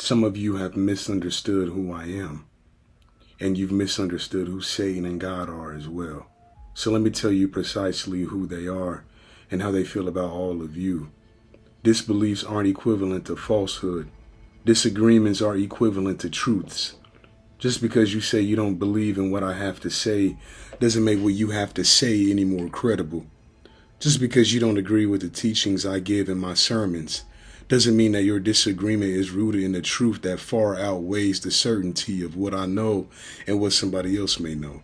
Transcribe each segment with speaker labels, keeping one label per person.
Speaker 1: Some of you have misunderstood who I am, and you've misunderstood who Satan and God are as well. So let me tell you precisely who they are and how they feel about all of you. Disbeliefs aren't equivalent to falsehood. Disagreements are equivalent to truths. Just because you say you don't believe in what I have to say doesn't make what you have to say any more credible. Just because you don't agree with the teachings I give in my sermons doesn't mean that your disagreement is rooted in the truth that far outweighs the certainty of what I know and what somebody else may know.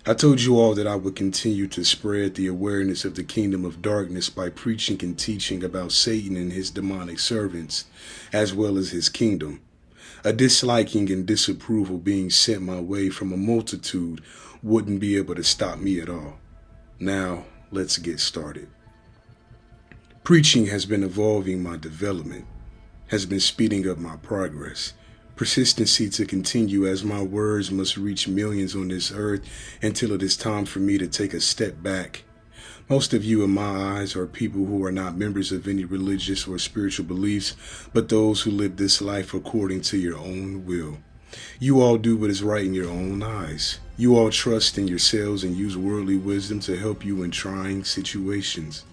Speaker 1: I told you all that I would continue to spread the awareness of the kingdom of darkness by preaching and teaching about Satan and his demonic servants, as well as his kingdom. A disliking and disapproval being sent my way from a multitude wouldn't be able to stop me at all. Now, let's get started. Preaching has been evolving my development, has been speeding up my progress. Persistency to continue as my words must reach millions on this earth until it is time for me to take a step back. Most of you in my eyes are people who are not members of any religious or spiritual beliefs, but those who live this life according to your own will. You all do what is right in your own eyes. You all trust in yourselves and use worldly wisdom to help you in trying situations.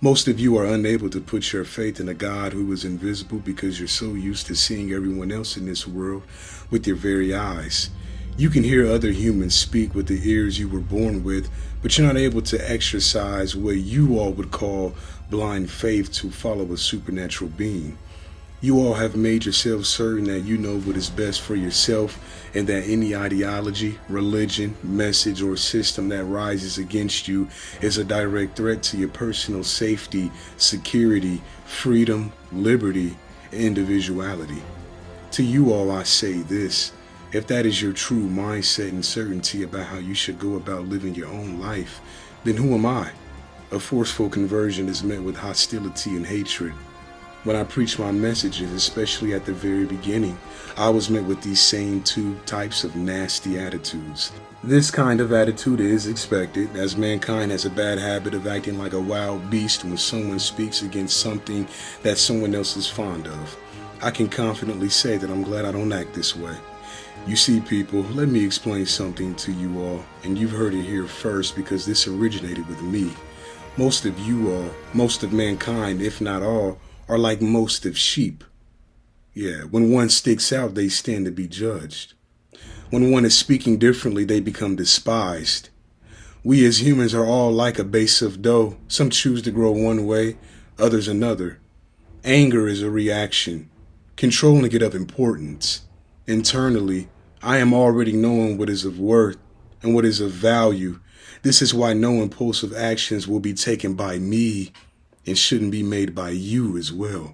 Speaker 1: Most of you are unable to put your faith in a God who is invisible because you're so used to seeing everyone else in this world with your very eyes. You can hear other humans speak with the ears you were born with, but you're not able to exercise what you all would call blind faith to follow a supernatural being. You all have made yourselves certain that you know what is best for yourself and that any ideology, religion, message, or system that rises against you is a direct threat to your personal safety, security, freedom, liberty, and individuality. To you all I say this: if that is your true mindset and certainty about how you should go about living your own life, then who am I? A forceful conversion is met with hostility and hatred. When I preach my messages, especially at the very beginning, I was met with these same two types of nasty attitudes. This kind of attitude is expected, as mankind has a bad habit of acting like a wild beast when someone speaks against something that someone else is fond of. I can confidently say that I'm glad I don't act this way. You see, people, let me explain something to you all, and you've heard it here first because this originated with me. Most of you all, most of mankind, if not all, are like most of sheep. Yeah, when one sticks out, they stand to be judged. When one is speaking differently, they become despised. We as humans are all like a base of dough. Some choose to grow one way, others another. Anger is a reaction. Controlling it of importance. Internally, I am already knowing what is of worth and what is of value. This is why no impulsive actions will be taken by me and shouldn't be made by you as well.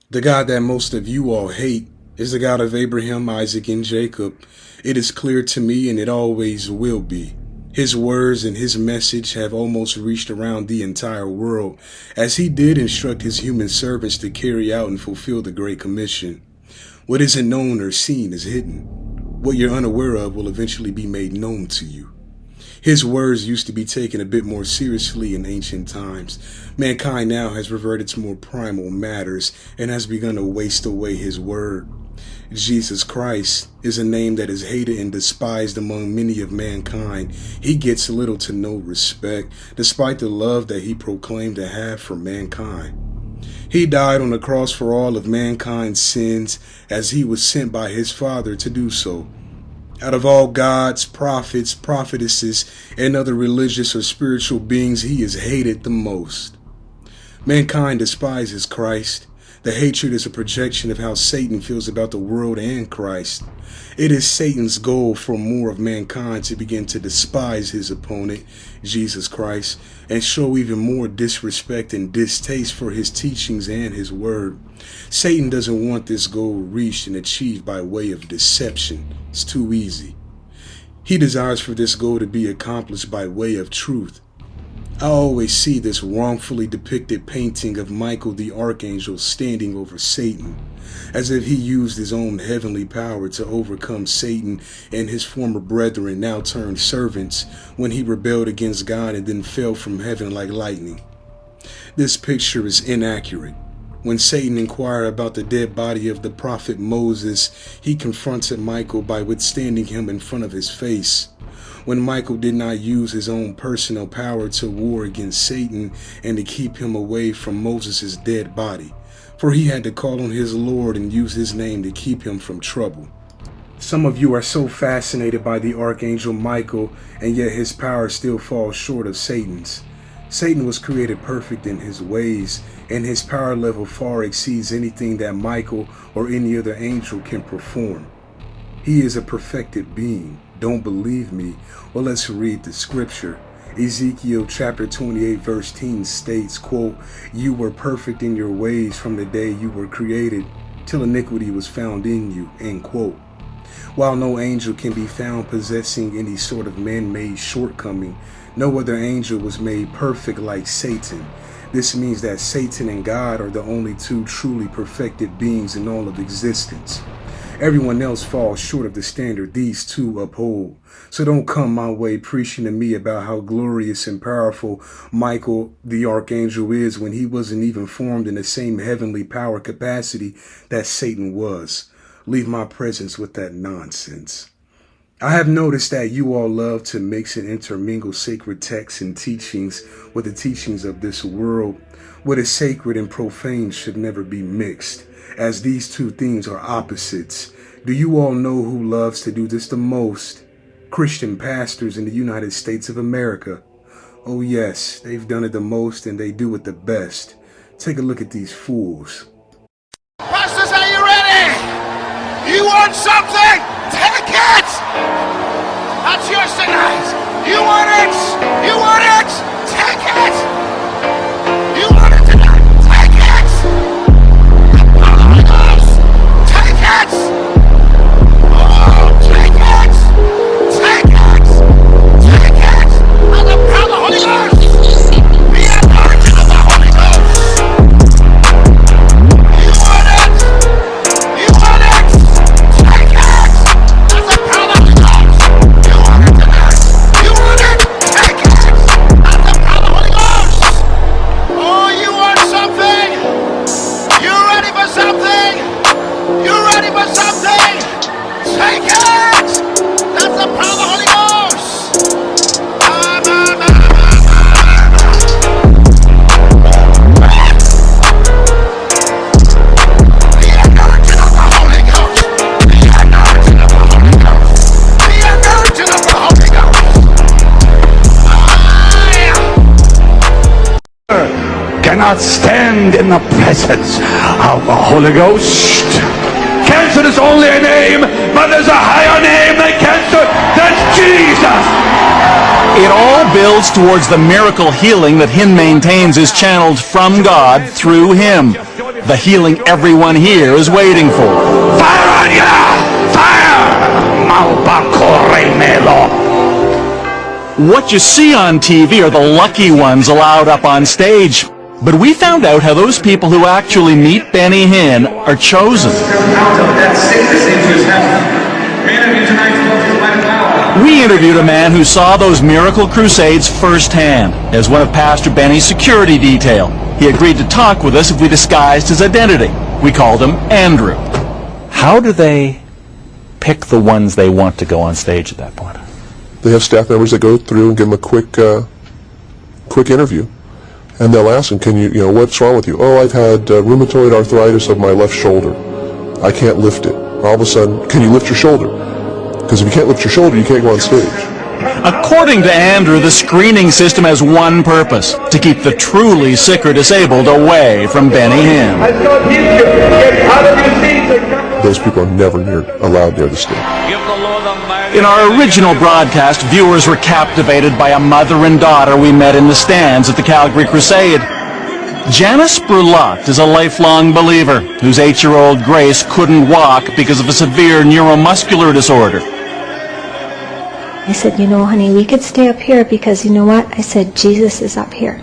Speaker 1: The God that most of you all hate is the God of Abraham, Isaac, and Jacob. It is clear to me, and it always will be. His words and his message have almost reached around the entire world, as he did instruct his human servants to carry out and fulfill the Great Commission. What isn't known or seen is hidden. What you're unaware of will eventually be made known to you. His words used to be taken a bit more seriously in ancient times. Mankind now has reverted to more primal matters and has begun to waste away his word. Jesus Christ is a name that is hated and despised among many of mankind. He gets little to no respect, despite the love that he proclaimed to have for mankind. He died on the cross for all of mankind's sins, as he was sent by his Father to do so. Out of all gods, prophets, prophetesses, and other religious or spiritual beings, he is hated the most. Mankind despises Christ. The hatred is a projection of how Satan feels about the world and Christ. It is Satan's goal for more of mankind to begin to despise his opponent, Jesus Christ, and show even more disrespect and distaste for his teachings and his word. Satan doesn't want this goal reached and achieved by way of deception. It's too easy. He desires for this goal to be accomplished by way of truth. I always see this wrongfully depicted painting of Michael the Archangel standing over Satan, as if he used his own heavenly power to overcome Satan and his former brethren, now turned servants, when he rebelled against God and then fell from heaven like lightning. This picture is inaccurate. When Satan inquired about the dead body of the prophet Moses, he confronted Michael by withstanding him in front of his face. When Michael did not use his own personal power to war against Satan and to keep him away from Moses' dead body, for he had to call on his Lord and use his name to keep him from trouble. Some of you are so fascinated by the Archangel Michael, and yet his power still falls short of Satan's. Satan was created perfect in his ways, and his power level far exceeds anything that Michael or any other angel can perform. He is a perfected being. Don't believe me? Well, let's read the scripture. Ezekiel chapter 28 verse 10 states, quote, "You were perfect in your ways from the day you were created, till iniquity was found in you," end quote. While no angel can be found possessing any sort of man-made shortcoming, no other angel was made perfect like Satan. This means that Satan and God are the only two truly perfected beings in all of existence. Everyone else falls short of the standard these two uphold. So don't come my way preaching to me about how glorious and powerful Michael the Archangel is when he wasn't even formed in the same heavenly power capacity that Satan was. Leave my presence with that nonsense. I have noticed that you all love to mix and intermingle sacred texts and teachings with the teachings of this world. What is sacred and profane should never be mixed, as these two things are opposites. Do you all know who loves to do this the most? Christian pastors in the United States of America. Oh yes, they've done it the most and they do it the best. Take a look at these fools.
Speaker 2: Pastors, are you ready? You want something? Take it! That's yours tonight. You want it? You want it? Take it! You want it tonight? Take it! Holy Ghost! Take it! Oh, take it! Take it! Take it! By the power of the Holy Ghost! Be anointed of the Holy Ghost! You want it? You want it? Take it! That's the power of the Holy Ghost! You want it tonight? You want it? Take it! That's the power of the Holy Ghost! Oh, you want something? You ready for something? You ready for something? Take it! That's the power of the Holy Ghost! The anointing of the Holy Ghost! The anointing of the Holy Ghost! The anointing of the Holy Ghost!
Speaker 3: Cannot stand in the presence of the Holy Ghost. Cancer is only a name, but there's a higher name than cancer. That's Jesus.
Speaker 4: It all builds towards the miracle healing that Hinn maintains is channeled from God through him. The healing everyone here is waiting for.
Speaker 3: Fire on ya! Fire! Malbacoremelo.
Speaker 4: What you see on TV are the lucky ones allowed up on stage. But we found out how those people who actually meet Benny Hinn are chosen. We interviewed a man who saw those miracle crusades firsthand as one of Pastor Benny's security detail. He agreed to talk with us if we disguised his identity. We called him Andrew. How do they pick the ones they want to go on stage at that point?
Speaker 5: They have staff members that go through and give them a quick interview. And they'll ask them, what's wrong with you? Oh, I've had rheumatoid arthritis of my left shoulder. I can't lift it. All of a sudden, can you lift your shoulder? Because if you can't lift your shoulder, you can't go on stage.
Speaker 4: According to Andrew, the screening system has one purpose: to keep the truly sick or disabled away from Benny Hinn.
Speaker 5: Those people are never allowed near the stage.
Speaker 4: In our original broadcast, viewers were captivated by a mother and daughter we met in the stands at the Calgary Crusade. Janice Brulotte is a lifelong believer whose 8-year-old Grace couldn't walk because of a severe neuromuscular disorder.
Speaker 6: I said, honey, we could stay up here because you know what? I said, Jesus is up here.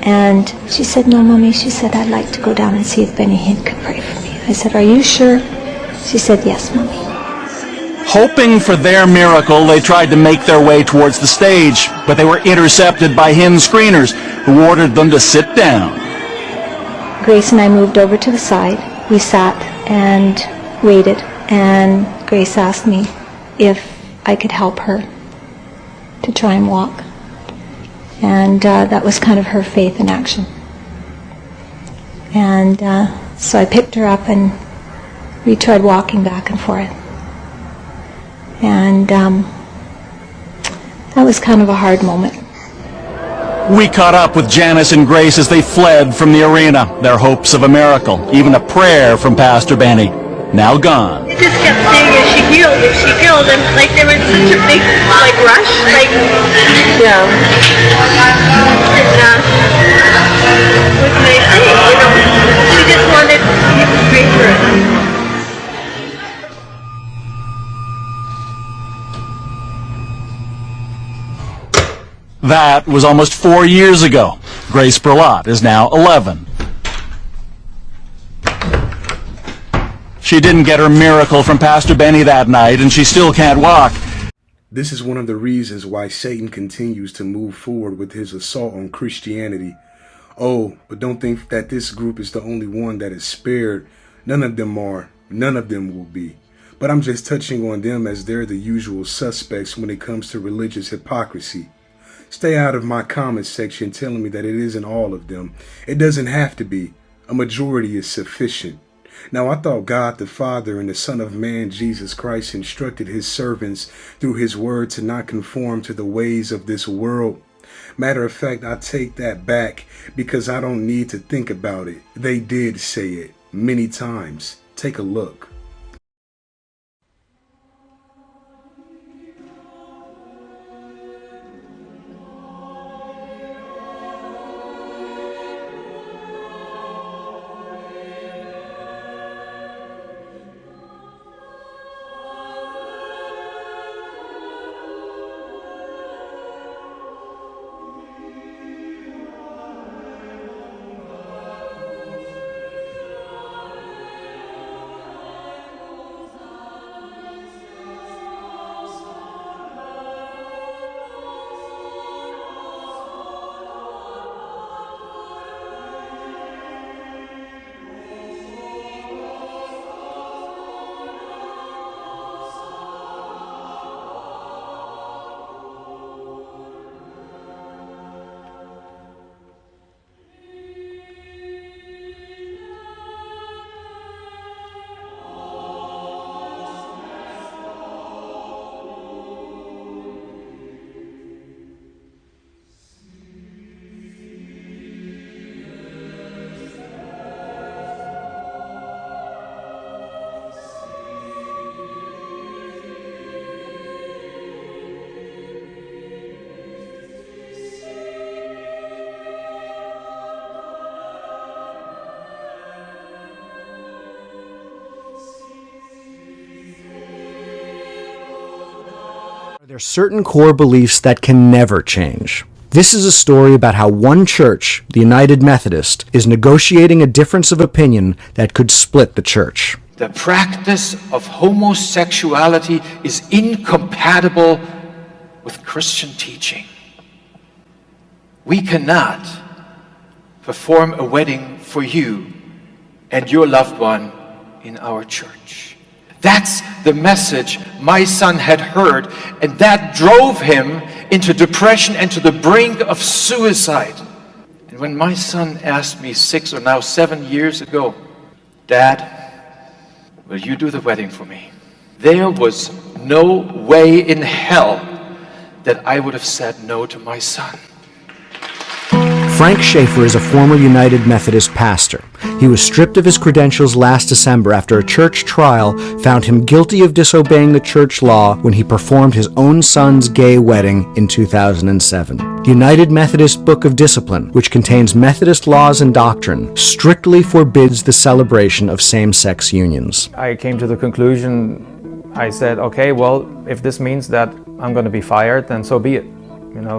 Speaker 6: And she said, no, Mommy. She said, I'd like to go down and see if Benny Hinn could pray for me. I said, are you sure? She said, yes, Mommy.
Speaker 4: Hoping for their miracle, they tried to make their way towards the stage, but they were intercepted by Hinn screeners, who ordered them to sit down.
Speaker 6: Grace and I moved over to the side. We sat and waited, and Grace asked me if I could help her to try and walk. And that was kind of her faith in action. And so I picked her up and we tried walking back and forth. And that was kind of a hard moment.
Speaker 4: We caught up with Janice and Grace as they fled from the arena, their hopes of a miracle, even a prayer from Pastor Benny, now gone.
Speaker 7: I just kept saying if she healed, and like there was such a big like rush, like yeah. And what can I say? You know, she just wanted people to pray for her.
Speaker 4: That was almost 4 years ago. Grace Berlot is now 11. She didn't get her miracle from Pastor Benny that night, and she still can't walk.
Speaker 1: This is one of the reasons why Satan continues to move forward with his assault on Christianity. Oh, but don't think that this group is the only one that is spared. None of them are. None of them will be. But I'm just touching on them as they're the usual suspects when it comes to religious hypocrisy. Stay out of my comment section telling me that it isn't all of them. It doesn't have to be. A majority is sufficient. Now, I thought God the Father and the Son of Man, Jesus Christ, instructed his servants through his word to not conform to the ways of this world. Matter of fact, I take that back because I don't need to think about it. They did say it many times. Take a look.
Speaker 8: There are certain core beliefs that can never change. This is a story about how one church, the United Methodist, is negotiating a difference of opinion that could split the church.
Speaker 9: The practice of homosexuality is incompatible with Christian teaching. We cannot perform a wedding for you and your loved one in our church. That's the message my son had heard, and that drove him into depression and to the brink of suicide. And when my son asked me 6 or now 7 years ago, "Dad, will you do the wedding for me?" There was no way in hell that I would have said no to my son.
Speaker 8: Frank Schaefer is a former United Methodist pastor. He was stripped of his credentials last December after a church trial found him guilty of disobeying the church law when he performed his own son's gay wedding in 2007. The United Methodist Book of Discipline, which contains Methodist laws and doctrine, strictly forbids the celebration of same-sex unions.
Speaker 10: I came to the conclusion, I said, okay, well, if this means that I'm going to be fired, then so be it.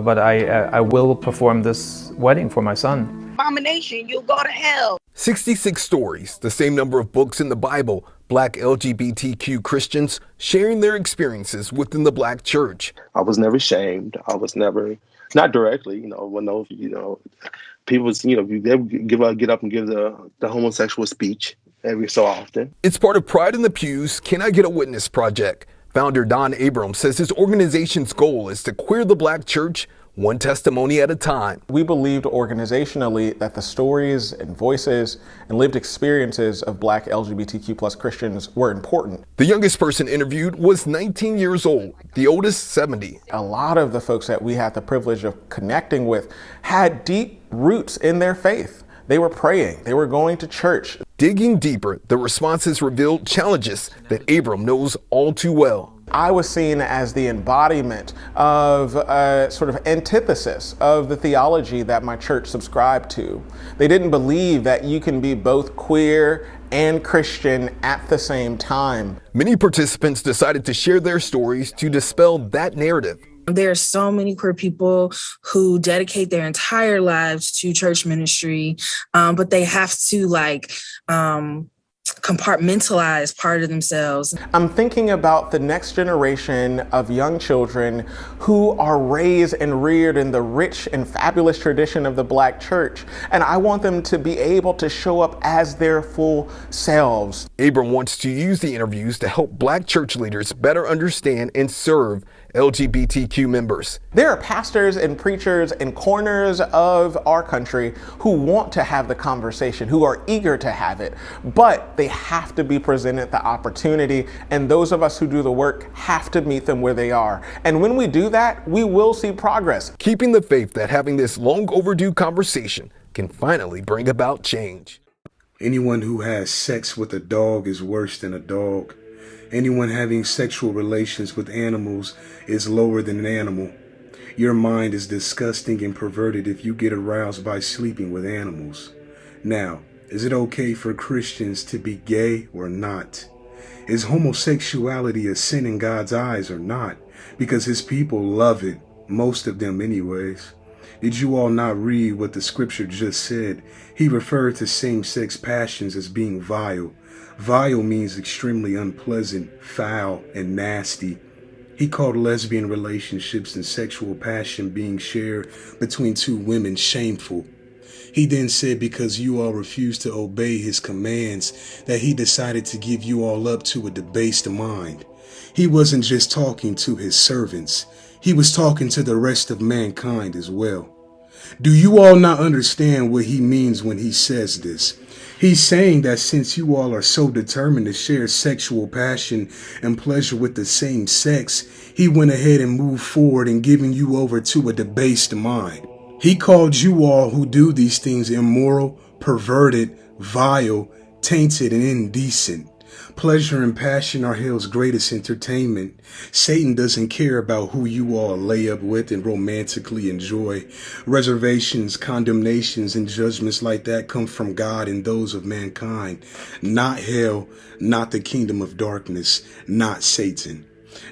Speaker 10: But I will perform this wedding for my son.
Speaker 11: Abomination, you'll go to hell.
Speaker 12: 66 stories, the same number of books in the Bible,
Speaker 11: Black LGBTQ Christians sharing their experiences within the Black church.
Speaker 12: I was never shamed. I was never, not directly, when those, people, they would get up and give the homosexual speech every so often.
Speaker 11: It's part of Pride in the Pews, Can I Get a Witness project. Founder Don Abrams says his organization's goal is to queer the Black church one testimony at a time.
Speaker 13: We believed organizationally that the stories and voices and lived experiences of Black LGBTQ plus Christians were important.
Speaker 11: The youngest person interviewed was 19 years old, the oldest 70.
Speaker 13: A lot of the folks that we had the privilege of connecting with had deep roots in their faith. They were praying, they were going to church.
Speaker 11: Digging deeper, the responses revealed challenges that Abram knows all too well.
Speaker 13: I was seen as the embodiment of a sort of antithesis of the theology that my church subscribed to. They didn't believe that you can be both queer and Christian at the same time.
Speaker 11: Many participants decided to share their stories to dispel that narrative.
Speaker 14: There are so many queer people who dedicate their entire lives to church ministry, but they have to compartmentalize part of themselves.
Speaker 13: I'm thinking about the next generation of young children who are raised and reared in the rich and fabulous tradition of the Black church, and I want them to be able to show up as their full selves.
Speaker 11: Abram wants to use the interviews to help Black church leaders better understand and serve LGBTQ members.
Speaker 13: There are pastors and preachers in corners of our country who want to have the conversation, who are eager to have it, but they have to be presented the opportunity, and those of us who do the work have to meet them where they are. And when we do that, we will see progress.
Speaker 11: Keeping the faith that having this long overdue conversation can finally bring about change.
Speaker 1: Anyone who has sex with a dog is worse than a dog. Anyone having sexual relations with animals is lower than an animal. Your mind is disgusting and perverted if you get aroused by sleeping with animals. Now, is it okay for Christians to be gay or not? Is homosexuality a sin in God's eyes or not? Because his people love it, most of them anyways. Did you all not read what the scripture just said? He referred to same-sex passions as being vile. Vile means extremely unpleasant, foul, and nasty. He called lesbian relationships and sexual passion being shared between two women shameful. He then said because you all refused to obey his commands that he decided to give you all up to a debased mind. He wasn't just talking to his servants. He was talking to the rest of mankind as well. Do you all not understand what he means when he says this? He's saying that since you all are so determined to share sexual passion and pleasure with the same sex, he went ahead and moved forward in giving you over to a debased mind. He called you all who do these things immoral, perverted, vile, tainted, and indecent. Pleasure and passion are hell's greatest entertainment. Satan doesn't care about who you all lay up with and romantically enjoy. Reservations, condemnations, and judgments like that come from God and those of mankind. Not hell, not the kingdom of darkness, not Satan.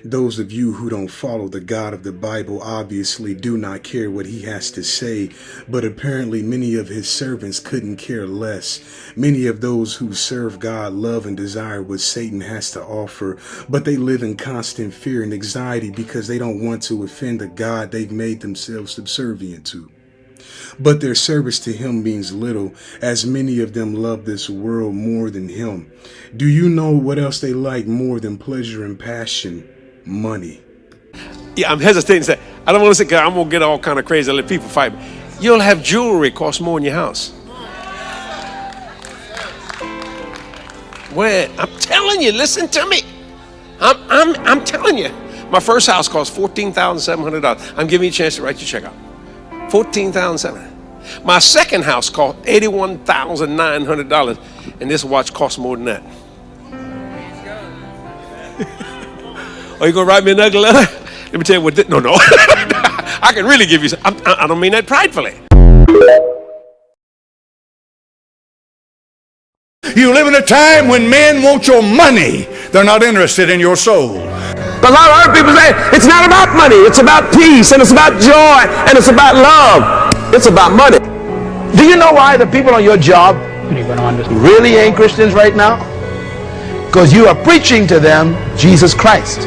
Speaker 1: Those of you who don't follow the God of the Bible obviously do not care what he has to say, but apparently many of his servants couldn't care less. Many of those who serve God love and desire what Satan has to offer, but they live in constant fear and anxiety because they don't want to offend the God they've made themselves subservient to. But their service to him means little, as many of them love this world more than him. Do you know what else they like more than pleasure and passion? Money.
Speaker 15: Yeah, I'm hesitating to say, I don't want to say, I'm going to get all kind of crazy, let people fight me. You'll have jewelry cost more in your house. Where? I'm telling you, listen to me. I'm telling you. My first house cost $14,700. I'm giving you a chance to write your check out. $14,700. My second house cost $81,900, and this watch costs more than that. Are you gonna write me an ugly letter? Let me tell you what. No. I can really give you. I don't mean that pridefully.
Speaker 16: You live in a time when men want your money. They're not interested in your soul.
Speaker 17: But a lot of other people say it's not about money. It's about peace, and it's about joy, and it's about love. It's about money. Do you know why the people on your job really ain't Christians right now? because you are preaching to them Jesus Christ.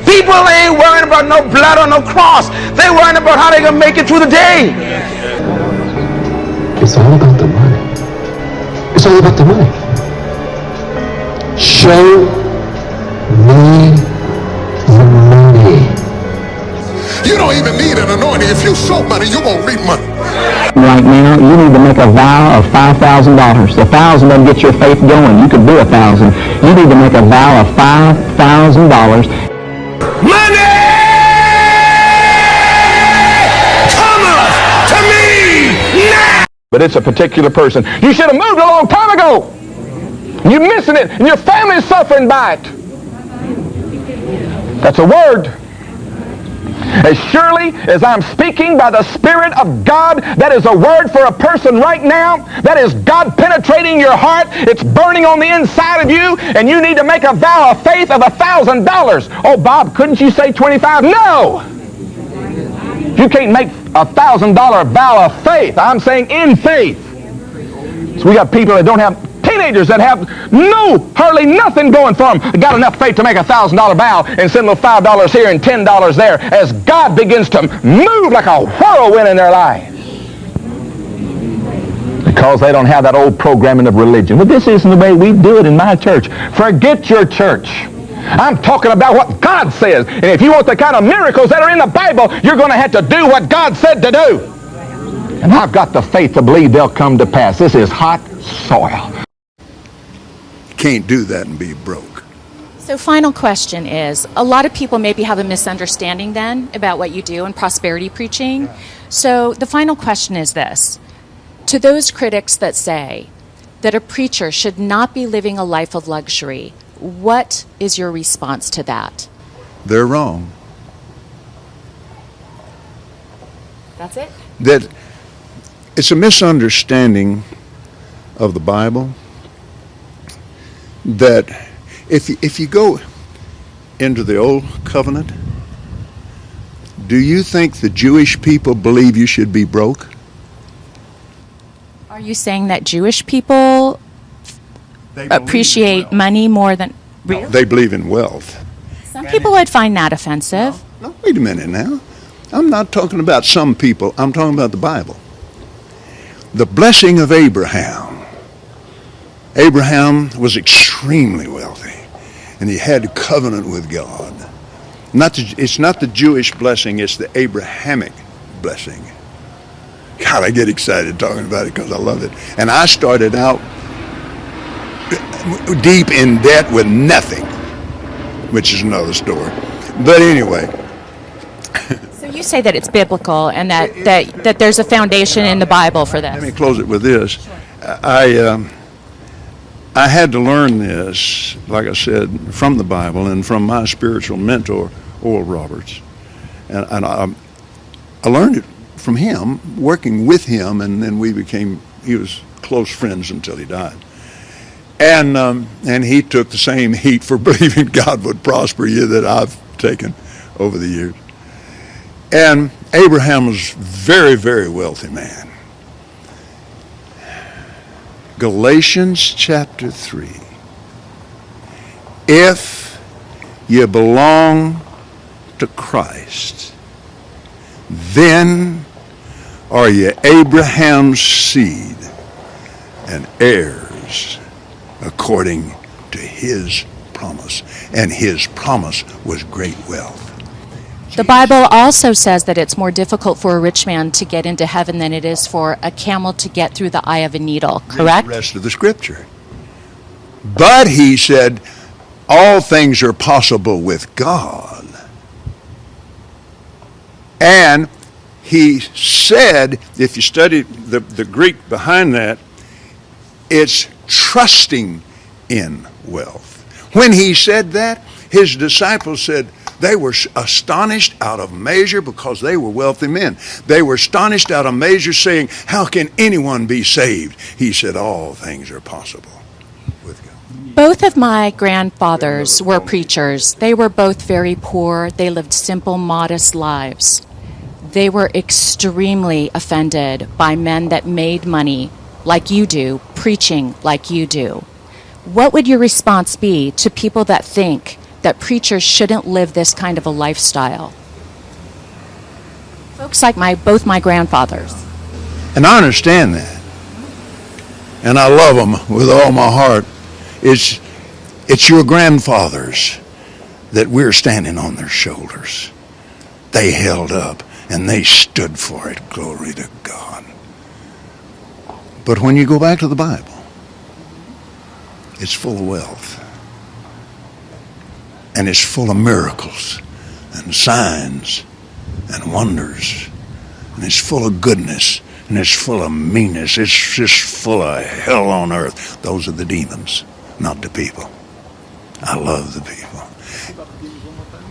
Speaker 17: People ain't worrying about no blood or no cross. They worrying about how they gonna make it through the day.
Speaker 18: It's all about the money. It's all about the money. Show me the money.
Speaker 16: You don't even need an anointing. If you show money, you won't reap money.
Speaker 19: Right now, you need to make a vow of $5,000. The 1,000 doesn't get your faith going. You could do 1,000. You need to make a vow of $5,000.
Speaker 17: Money cometh to me now.
Speaker 3: But it's a particular person. You should have moved a long time ago. You're missing it, and your family's suffering by it. That's a word. As surely as I'm speaking by the Spirit of God, that is a word for a person right now. That is God penetrating your heart. It's burning on the inside of you, and you need to make a vow of faith of $1,000. Oh, Bob, couldn't you say 25? No! You can't make a $1,000 vow of faith. I'm saying in faith. So we got people that don't have, teenagers that have hardly nothing going for them. They got enough faith to make a $1,000 vow and send a little $5 here and $10 there as God begins to move like a whirlwind in their lives. Because they don't have that old programming of religion. Well, this isn't the way we do it in my church. Forget your church. I'm talking about what God says. And if you want the kind of miracles that are in the Bible, you're going to have to do what God said to do. And I've got the faith to believe they'll come to pass. This is hot soil.
Speaker 16: Can't do that and be broke.
Speaker 20: So final question is, a lot of people maybe have a misunderstanding then about what you do in prosperity preaching. So the final question is this. To those critics that say that a preacher should not be living a life of luxury, what is your response to that?
Speaker 16: They're wrong.
Speaker 20: That's it?
Speaker 16: That it's a misunderstanding of the Bible. That if you go into the Old Covenant, do you think the Jewish people believe you should be broke?
Speaker 20: Are you saying that Jewish people appreciate money more than... Really?
Speaker 16: They believe in wealth.
Speaker 20: Some people would find that offensive.
Speaker 16: No, wait a minute now. I'm not talking about some people. I'm talking about the Bible. The blessing of Abraham. Abraham was extremely wealthy, and he had a covenant with God. It's not the Jewish blessing, it's the Abrahamic blessing. God, I get excited talking about it because I love it. And I started out deep in debt with nothing, which is another story. But anyway.
Speaker 20: So you say that it's biblical and that there's a foundation in the Bible for this.
Speaker 16: Let me close it with this. I had to learn this, like I said, from the Bible and from my spiritual mentor, Oral Roberts. And I learned it from him, working with him, and then he was close friends until he died. And he took the same heat for believing God would prosper you that I've taken over the years. And Abraham was a very, very wealthy man. Galatians chapter 3. If you belong to Christ, then are you Abraham's seed and heirs according to his promise. And his promise was great wealth.
Speaker 20: The Bible also says that it's more difficult for a rich man to get into heaven than it is for a camel to get through the eye of a needle, correct?
Speaker 16: The rest of the scripture. But he said, all things are possible with God. And he said, if you study the Greek behind that, it's trusting in wealth. When he said that, his disciples said, they were astonished out of measure because they were wealthy men. They were astonished out of measure, saying, how can anyone be saved? He said, all things are possible with God.
Speaker 20: Both of my grandfathers were preachers. They were both very poor. They lived simple, modest lives. They were extremely offended by men that made money like you do, preaching like you do. What would your response be to people that think that preachers shouldn't live this kind of a lifestyle? Folks like both my grandfathers.
Speaker 16: And I understand that. And I love them with all my heart. It's your grandfathers that we're standing on their shoulders. They held up and they stood for it. Glory to God. But when you go back to the Bible, it's full of wealth. And it's full of miracles and signs and wonders. And it's full of goodness. And it's full of meanness. It's just full of hell on earth. Those are the demons, not the people. I love the people.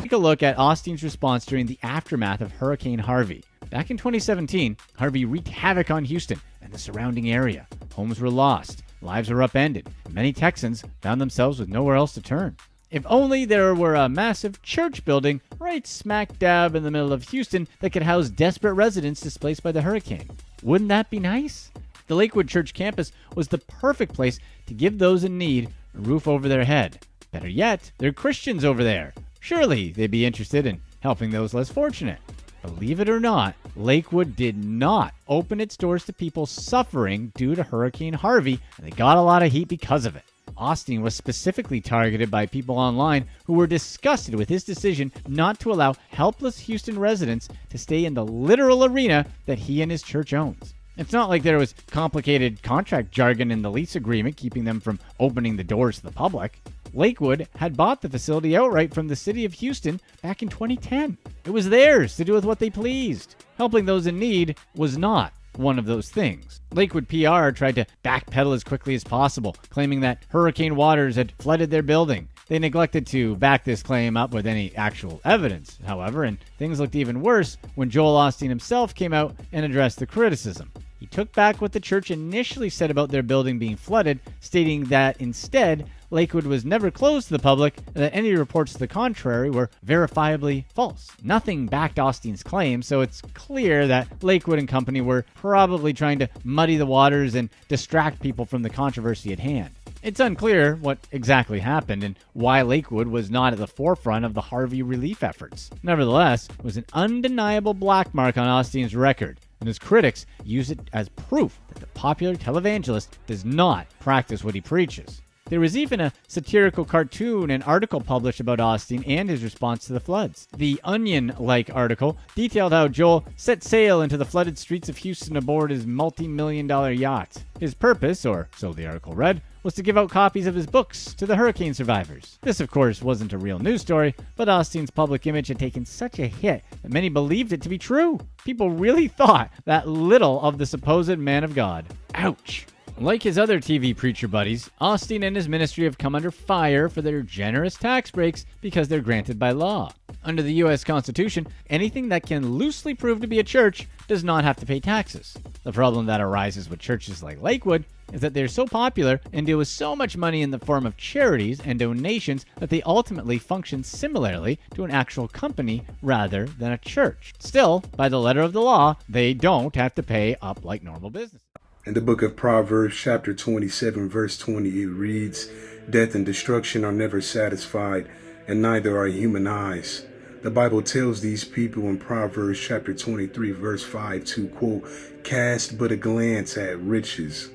Speaker 21: Take a look at Austin's response during the aftermath of Hurricane Harvey. Back in 2017, Harvey wreaked havoc on Houston and the surrounding area. Homes were lost, lives were upended, and many Texans found themselves with nowhere else to turn. If only there were a massive church building right smack dab in the middle of Houston that could house desperate residents displaced by the hurricane. Wouldn't that be nice? The Lakewood Church campus was the perfect place to give those in need a roof over their head. Better yet, there are Christians over there. Surely they'd be interested in helping those less fortunate. Believe it or not, Lakewood did not open its doors to people suffering due to Hurricane Harvey, and they got a lot of heat because of it. Austin was specifically targeted by people online who were disgusted with his decision not to allow helpless Houston residents to stay in the literal arena that he and his church owns. It's not like there was complicated contract jargon in the lease agreement keeping them from opening the doors to the public. Lakewood had bought the facility outright from the city of Houston back in 2010. It was theirs to do with what they pleased. Helping those in need was not one of those things. Lakewood PR tried to backpedal as quickly as possible, claiming that hurricane waters had flooded their building. They neglected to back this claim up with any actual evidence, however, and things looked even worse when Joel Osteen himself came out and addressed the criticism. He took back what the church initially said about their building being flooded, stating that instead, Lakewood was never closed to the public and that any reports to the contrary were verifiably false. Nothing backed Osteen's claim, so it's clear that Lakewood and company were probably trying to muddy the waters and distract people from the controversy at hand. It's unclear what exactly happened and why Lakewood was not at the forefront of the Harvey relief efforts. Nevertheless, it was an undeniable black mark on Osteen's record, and his critics use it as proof that the popular televangelist does not practice what he preaches. There was even a satirical cartoon and article published about Osteen and his response to the floods. The Onion-like article detailed how Joel set sail into the flooded streets of Houston aboard his multi-million-dollar yacht. His purpose, or so the article read, was to give out copies of his books to the hurricane survivors. This, of course, wasn't a real news story, but Osteen's public image had taken such a hit that many believed it to be true. People really thought that little of the supposed man of God. Ouch. Like his other TV preacher buddies, Osteen and his ministry have come under fire for their generous tax breaks because they're granted by law. Under the U.S. Constitution, anything that can loosely prove to be a church does not have to pay taxes. The problem that arises with churches like Lakewood is that they're so popular and deal with so much money in the form of charities and donations that they ultimately function similarly to an actual company rather than a church. Still, by the letter of the law, they don't have to pay up like normal business.
Speaker 1: In the book of Proverbs, chapter 27, verse 20, it reads, "Death and destruction are never satisfied, and neither are human eyes." The Bible tells these people in Proverbs chapter 23, verse 5 to, quote, "Cast but a glance at riches."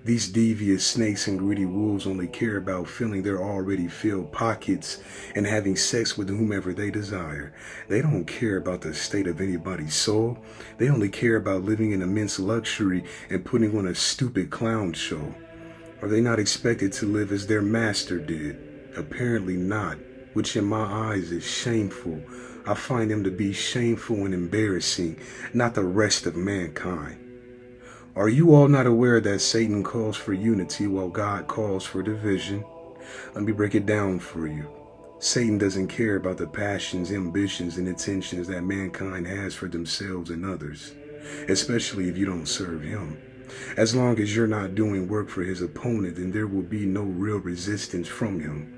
Speaker 1: These devious snakes and greedy wolves only care about filling their already filled pockets and having sex with whomever they desire. They don't care about the state of anybody's soul. They only care about living in immense luxury and putting on a stupid clown show. Are they not expected to live as their master did? Apparently not, which in my eyes is shameful. I find them to be shameful and embarrassing, not the rest of mankind. Are you all not aware that Satan calls for unity while God calls for division? Let me break it down for you. Satan doesn't care about the passions, ambitions, and intentions that mankind has for themselves and others, especially if you don't serve him. As long as you're not doing work for his opponent, then there will be no real resistance from him.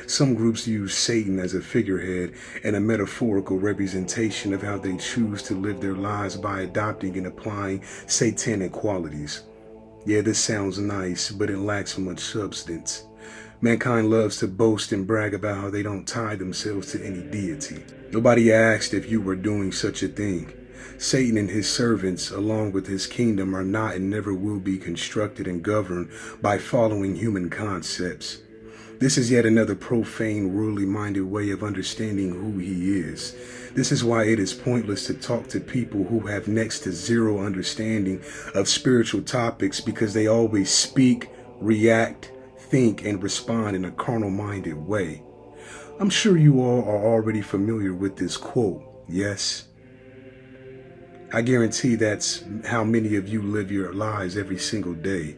Speaker 1: Some groups use Satan as a figurehead and a metaphorical representation of how they choose to live their lives by adopting and applying satanic qualities. Yeah, this sounds nice, but it lacks much substance. Mankind loves to boast and brag about how they don't tie themselves to any deity. Nobody asked if you were doing such a thing. Satan and his servants, along with his kingdom, are not and never will be constructed and governed by following human concepts. This is yet another profane, worldly-minded way of understanding who he is. This is why it is pointless to talk to people who have next to zero understanding of spiritual topics, because they always speak, react, think, and respond in a carnal-minded way. I'm sure you all are already familiar with this quote, yes? I guarantee that's how many of you live your lives every single day.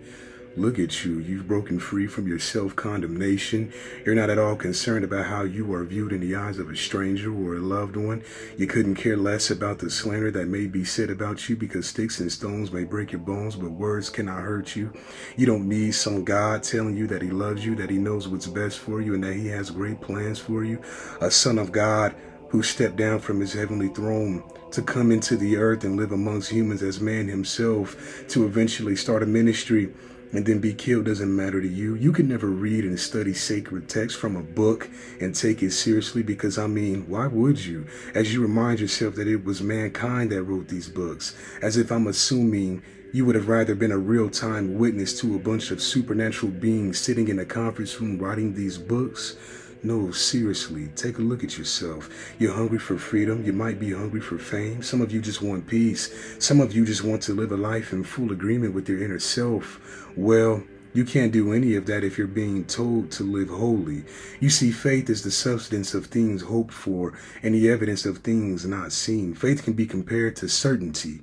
Speaker 1: Look at you. You've broken free from your self-condemnation. You're not at all concerned about how you are viewed in the eyes of a stranger or a loved one. You couldn't care less about the slander that may be said about you, because sticks and stones may break your bones, but words cannot hurt you. You don't need some God telling you that he loves you, that he knows what's best for you, and that he has great plans for you. A son of God who stepped down from his heavenly throne to come into the earth and live amongst humans as man himself, to eventually start a ministry and then be killed, doesn't matter to you. You can never read and study sacred text from a book and take it seriously, because, I mean, why would you? As you remind yourself that it was mankind that wrote these books, as if I'm assuming you would have rather been a real-time witness to a bunch of supernatural beings sitting in a conference room writing these books. No, seriously, take a look at yourself. You're hungry for freedom. You might be hungry for fame. Some of you just want peace. Some of you just want to live a life in full agreement with your inner self. Well, you can't do any of that if you're being told to live holy. You see, faith is the substance of things hoped for and the evidence of things not seen. Faith can be compared to certainty,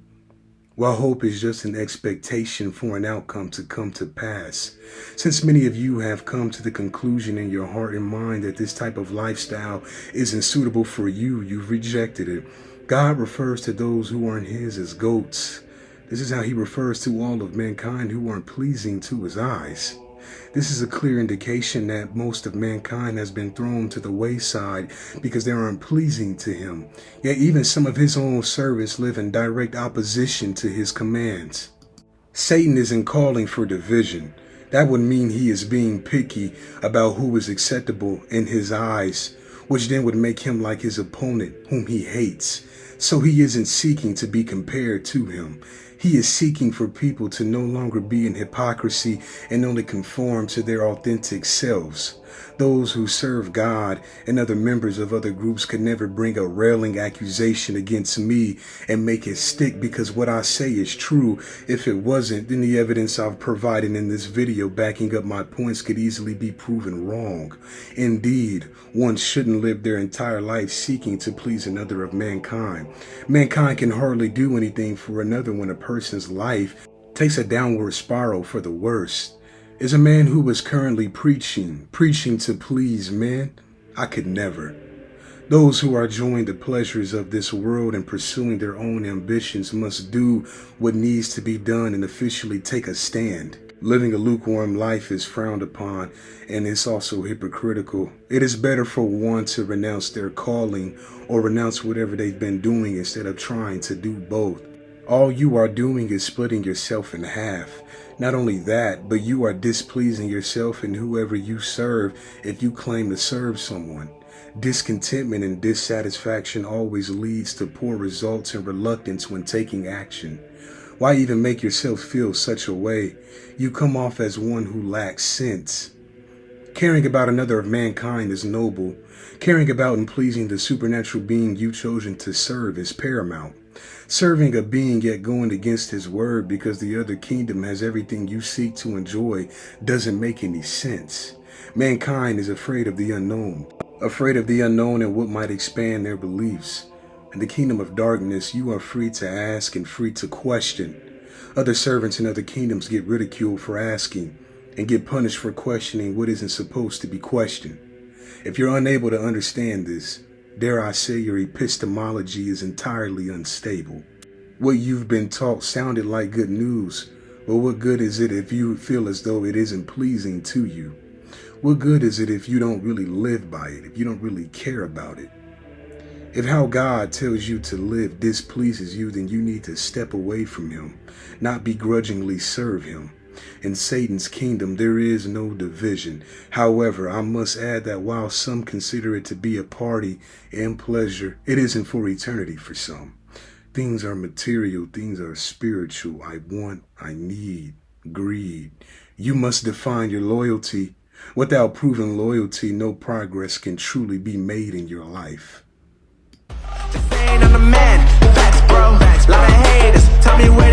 Speaker 1: while hope is just an expectation for an outcome to come to pass. Since many of you have come to the conclusion in your heart and mind that this type of lifestyle isn't suitable for you, you've rejected it. God refers to those who aren't his as goats. This is how he refers to all of mankind who aren't pleasing to his eyes. This is a clear indication that most of mankind has been thrown to the wayside because they aren't pleasing to him. Yet even some of his own servants live in direct opposition to his commands. Satan isn't calling for division. That would mean he is being picky about who is acceptable in his eyes, which then would make him like his opponent, whom he hates. So he isn't seeking to be compared to him. He is seeking for people to no longer be in hypocrisy and only conform to their authentic selves. Those who serve God and other members of other groups could never bring a railing accusation against me and make it stick, because what I say is true. If it wasn't, then the evidence I've provided in this video backing up my points could easily be proven wrong. Indeed, one shouldn't live their entire life seeking to please another of mankind. Mankind can hardly do anything for another when a person's life takes a downward spiral for the worst. Is a man who is currently preaching to please men? I could never. Those who are enjoying the pleasures of this world and pursuing their own ambitions must do what needs to be done and officially take a stand. Living a lukewarm life is frowned upon, and it's also hypocritical. It is better for one to renounce their calling or renounce whatever they've been doing instead of trying to do both. All you are doing is splitting yourself in half. Not only that, but you are displeasing yourself and whoever you serve if you claim to serve someone. Discontentment and dissatisfaction always leads to poor results and reluctance when taking action. Why even make yourself feel such a way? You come off as one who lacks sense. Caring about another of mankind is noble. Caring about and pleasing the supernatural being you've chosen to serve is paramount. Serving a being yet going against his word because the other kingdom has everything you seek to enjoy doesn't make any sense. Mankind is afraid of the unknown and what might expand their beliefs. In the kingdom of darkness, you are free to ask and free to question. Other servants in other kingdoms get ridiculed for asking and get punished for questioning what isn't supposed to be questioned. If you're unable to understand this, dare I say your epistemology is entirely unstable. What you've been taught sounded like good news, but what good is it if you feel as though it isn't pleasing to you? What good is it if you don't really live by it, if you don't really care about it? If how God tells you to live displeases you, then you need to step away from him, not begrudgingly serve him. In Satan's kingdom, there is no division. However, I must add that while some consider it to be a party and pleasure, it isn't for eternity for some. Things are material, things are spiritual. I want, I need, greed. You must define your loyalty. Without proving loyalty, no progress can truly be made in your life.
Speaker 2: Just saying I'm the man, facts bro, lot of haters, tell me where